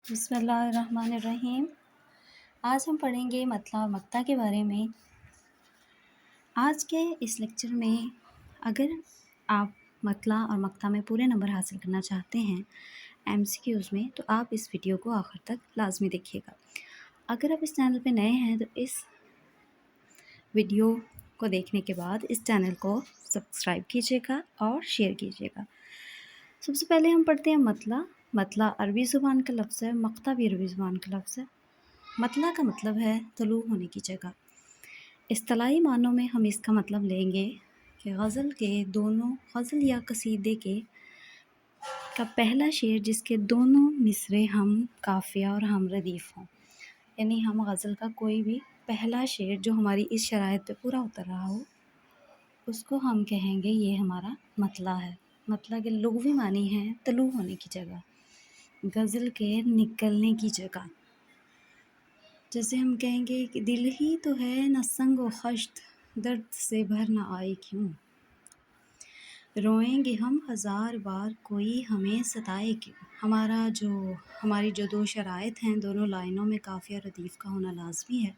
بسم اللہ الرحمن الرحیم۔ آج ہم پڑھیں گے مطلع اور مقطع کے بارے میں۔ آج کے اس لیکچر میں اگر آپ مطلع اور مقطع میں پورے نمبر حاصل کرنا چاہتے ہیں MCQs میں، تو آپ اس ویڈیو کو آخر تک لازمی دیکھیے گا۔ اگر آپ اس چینل پہ نئے ہیں تو اس ویڈیو کو دیکھنے کے بعد اس چینل کو سبسکرائب کیجیے گا اور شیئر کیجیے گا۔ سب سے پہلے ہم پڑھتے ہیں مطلع۔ مطلع عربی زبان کا لفظ ہے، مقطع بھی عربی زبان کا لفظ ہے۔ مطلع کا مطلب ہے طلوع ہونے کی جگہ۔ اصطلاحی معنوں میں ہم اس کا مطلب لیں گے کہ غزل یا قصیدے کا پہلا شعر جس کے دونوں مصرے ہم قافیہ اور ہم ردیف ہوں، یعنی ہم غزل کا کوئی بھی پہلا شعر جو ہماری اس شرائط پہ پورا اتر رہا ہو، اس کو ہم کہیں گے یہ ہمارا مطلع ہے۔ مطلع کے لغوی معنی ہے طلوع ہونے کی جگہ، غزل کے نکلنے کی جگہ۔ جیسے ہم کہیں گے کہ دل ہی تو ہے نہ سنگ و خشت، درد سے بھر نہ آئے کیوں، روئیں گے ہم ہزار بار کوئی ہمیں ستائے کیوں۔ ہماری جو دو شرائط ہیں، دونوں لائنوں میں قافیہ ردیف کا ہونا لازمی ہے۔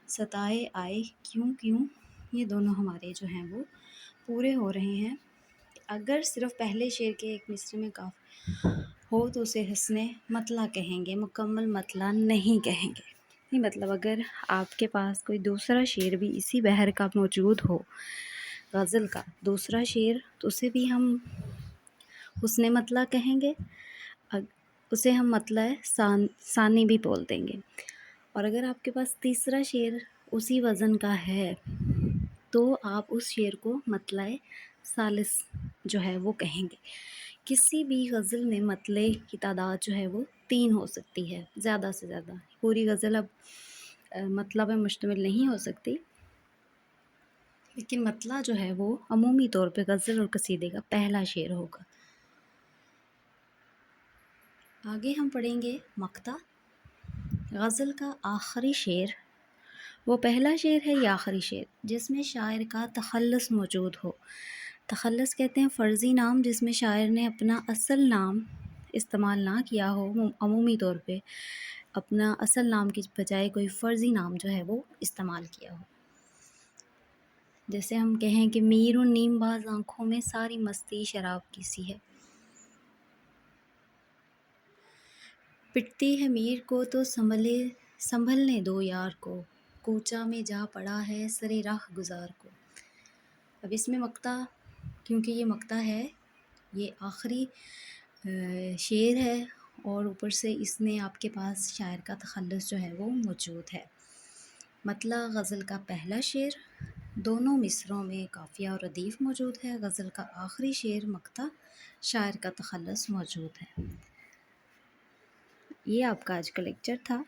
ستائے آئے کیوں یہ دونوں ہمارے جو ہیں وہ پورے ہو رہے ہیں۔ اگر صرف پہلے شعر کے ایک مصرے میں قافیہ ہو تو اسے حسن مطلع کہیں گے، مکمل مطلع نہیں کہیں گے۔ نہیں، مطلب اگر آپ کے پاس کوئی دوسرا شعر بھی اسی بحر کا موجود ہو، غزل کا دوسرا شعر، تو اسے بھی ہم حسن مطلع کہیں گے، اسے ہم مطلع ثانی بھی بول دیں گے۔ اور اگر آپ کے پاس تیسرا شعر اسی وزن کا ہے تو آپ اس شعر کو مطلع ثالث جو ہے وہ کہیں گے۔ کسی بھی غزل میں مطلع کی تعداد جو ہے وہ 3 ہو سکتی ہے، زیادہ سے زیادہ۔ پوری غزل اب مطلع پہ مشتمل نہیں ہو سکتی، لیکن مطلع جو ہے وہ عمومی طور پہ غزل اور قصیدے کا پہلا شعر ہوگا۔ آگے ہم پڑھیں گے مقطع۔ غزل کا آخری شعر وہ پہلا شعر ہے یا آخری شعر جس میں شاعر کا تخلص موجود ہو۔ تخلص کہتے ہیں فرضی نام جس میں شاعر نے اپنا اصل نام استعمال نہ کیا ہو، عمومی طور پہ اپنا اصل نام کی بجائے کوئی فرضی نام جو ہے وہ استعمال کیا ہو۔ جیسے ہم کہیں کہ میر و نیم باز آنکھوں میں ساری مستی شراب کی سی ہے۔ پٹتی ہے میر کو تو سنبھلنے دو یار کو، کوچہ میں جا پڑا ہے سرے راہ گزار کو۔ اب اس میں مقطع، کیونکہ یہ مقطع ہے، یہ آخری شعر ہے اور اوپر سے اس میں آپ کے پاس شاعر کا تخلص جو ہے وہ موجود ہے۔ مطلع غزل کا پہلا شعر، دونوں مصروں میں قافیہ اور ردیف موجود ہے۔ غزل کا آخری شعر مقطع، شاعر کا تخلص موجود ہے۔ یہ آپ کا آج کا لیکچر تھا۔